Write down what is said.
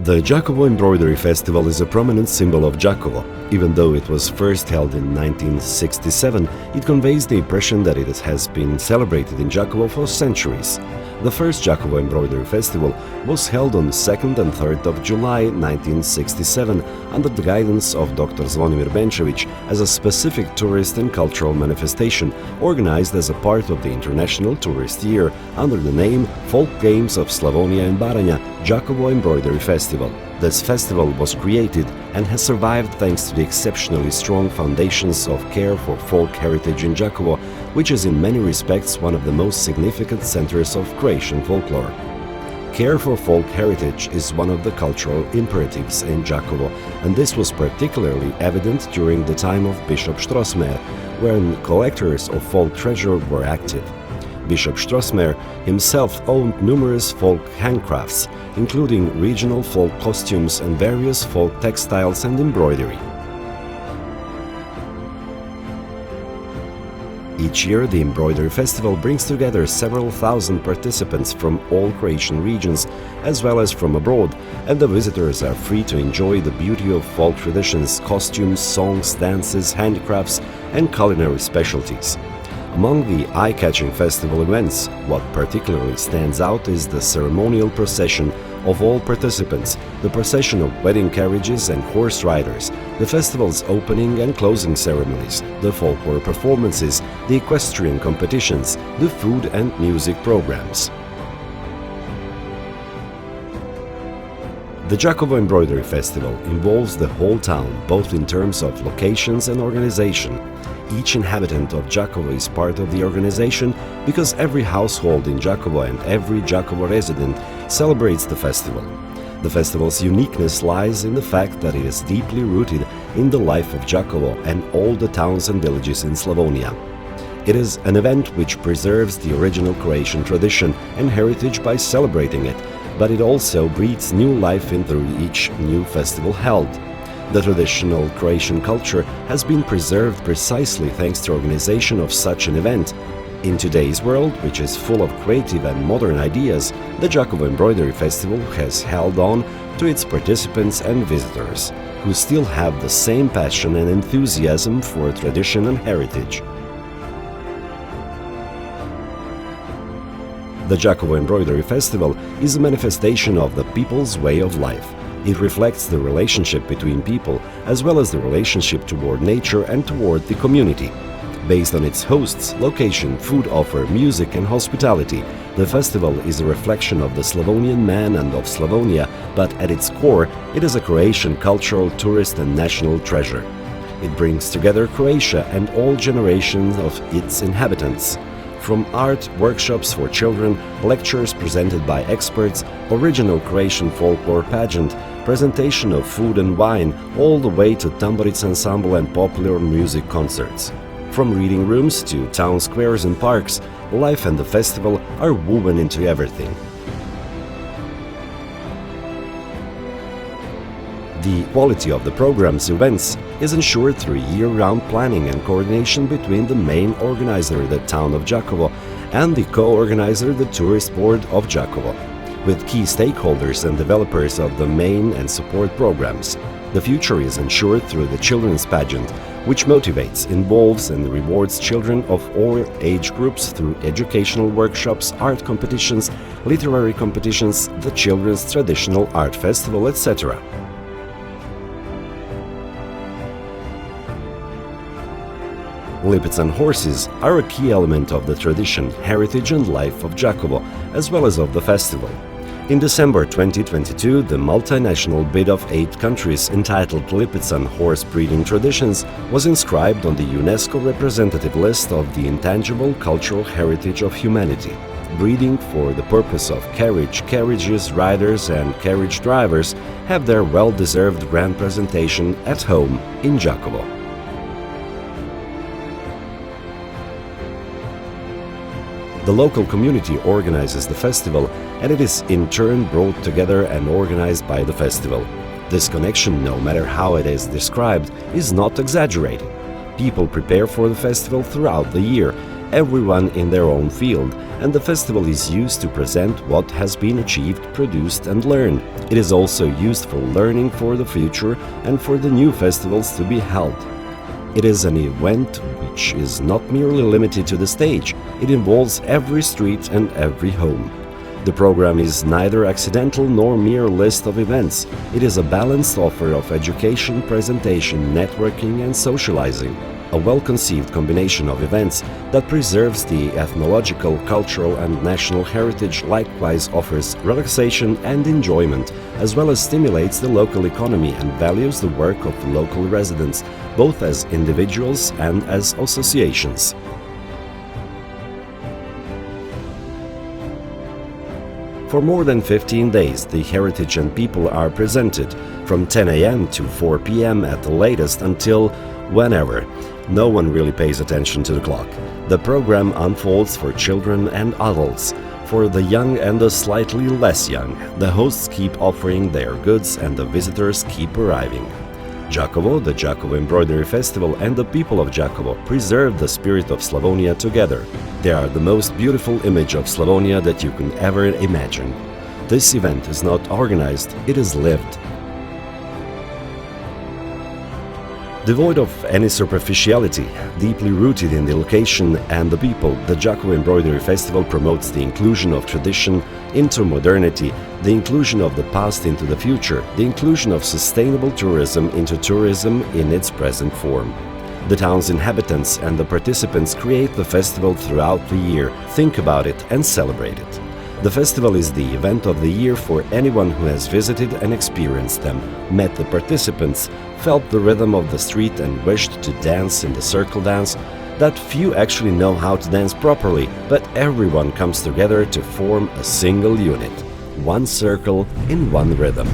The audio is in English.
The Đakovo Embroidery Festival is a prominent symbol of Đakovo. Even though it was first held in 1967, it conveys the impression that it has been celebrated in Đakovo for centuries. The first Đakovo Embroidery Festival was held on 2nd and 3rd of July 1967 under the guidance of Dr. Zvonimir Benčević as a specific tourist and cultural manifestation organized as a part of the International Tourist Year under the name Folk Games of Slavonia and Baranja Đakovo Embroidery Festival. This festival was created and has survived thanks to the exceptionally strong foundations of care for folk heritage in Đakovo, which is in many respects one of the most significant centers of Croatian folklore. Care for folk heritage is one of the cultural imperatives in Đakovo, and this was particularly evident during the time of Bishop Strossmayer, when collectors of folk treasure were active. Bishop Strossmayer himself owned numerous folk handcrafts, including regional folk costumes and various folk textiles and embroidery. Each year, the Embroidery Festival brings together several thousand participants from all Croatian regions, as well as from abroad, and the visitors are free to enjoy the beauty of folk traditions, costumes, songs, dances, handicrafts, and culinary specialties. Among the eye-catching festival events, what particularly stands out is the ceremonial procession of all participants, the procession of wedding carriages and horse riders, the festival's opening and closing ceremonies, the folklore performances, the equestrian competitions, the food and music programs. The Đakovo Embroidery Festival involves the whole town, both in terms of locations and organization. Each inhabitant of Đakovo is part of the organization because every household in Đakovo and every Đakovo resident celebrates the festival. The festival's uniqueness lies in the fact that it is deeply rooted in the life of Đakovo and all the towns and villages in Slavonia. It is an event which preserves the original Croatian tradition and heritage by celebrating it, but it also breathes new life into each new festival held. The traditional Croatian culture has been preserved precisely thanks to organization of such an event. In today's world, which is full of creative and modern ideas, the Đakovo Embroidery Festival has held on to its participants and visitors, who still have the same passion and enthusiasm for tradition and heritage. The Đakovo Embroidery Festival is a manifestation of the people's way of life. It reflects the relationship between people, as well as the relationship toward nature and toward the community. Based on its hosts, location, food offer, music and hospitality, the festival is a reflection of the Slavonian man and of Slavonia, but at its core, it is a Croatian cultural, tourist and national treasure. It brings together Croatia and all generations of its inhabitants. From art, workshops for children, lectures presented by experts, original Croatian folklore pageant, presentation of food and wine, all the way to tamburica ensemble and popular music concerts. From reading rooms to town squares and parks, life and the festival are woven into everything. The quality of the program's events is ensured through year-round planning and coordination between the main organizer, the town of Đakovo, and the co-organizer, the Tourist Board of Đakovo, with key stakeholders and developers of the main and support programs. The future is ensured through the children's pageant, which motivates, involves and rewards children of all age groups through educational workshops, art competitions, literary competitions, the children's traditional art festival, etc. Lipids and horses are a key element of the tradition, heritage and life of Đakovo, as well as of the festival. In December 2022, the multinational bid of 8 countries entitled Lipids and Horse Breeding Traditions was inscribed on the UNESCO representative list of the intangible cultural heritage of humanity. Breeding for the purpose of carriage, carriages, riders and carriage drivers have their well-deserved grand presentation at home in Đakovo. The local community organizes the festival, and it is in turn brought together and organized by the festival. This connection, no matter how it is described, is not exaggerated. People prepare for the festival throughout the year, everyone in their own field, and the festival is used to present what has been achieved, produced and learned. It is also used for learning for the future and for the new festivals to be held. It is an event which is not merely limited to the stage, it involves every street and every home. The program is neither accidental nor mere list of events. It is a balanced offer of education, presentation, networking and socializing. A well-conceived combination of events that preserves the ethnological, cultural and national heritage, likewise offers relaxation and enjoyment, as well as stimulates the local economy and values the work of local residents, both as individuals and as associations. For more than 15 days, the heritage and people are presented, from 10 a.m. to 4 p.m. at the latest until whenever. No one really pays attention to the clock. The program unfolds for children and adults. For the young and the slightly less young, the hosts keep offering their goods and the visitors keep arriving. Đakovo, the Đakovo Embroidery Festival and the people of Đakovo preserve the spirit of Slavonia together. They are the most beautiful image of Slavonia that you can ever imagine. This event is not organized, it is lived. Devoid of any superficiality, deeply rooted in the location and the people, the Đakovo Embroidery Festival promotes the inclusion of tradition into modernity, the inclusion of the past into the future, the inclusion of sustainable tourism into tourism in its present form. The town's inhabitants and the participants create the festival throughout the year, think about it and celebrate it. The festival is the event of the year for anyone who has visited and experienced them, met the participants, felt the rhythm of the street and wished to dance in the circle dance that few actually know how to dance properly, but everyone comes together to form a single unit, one circle in one rhythm.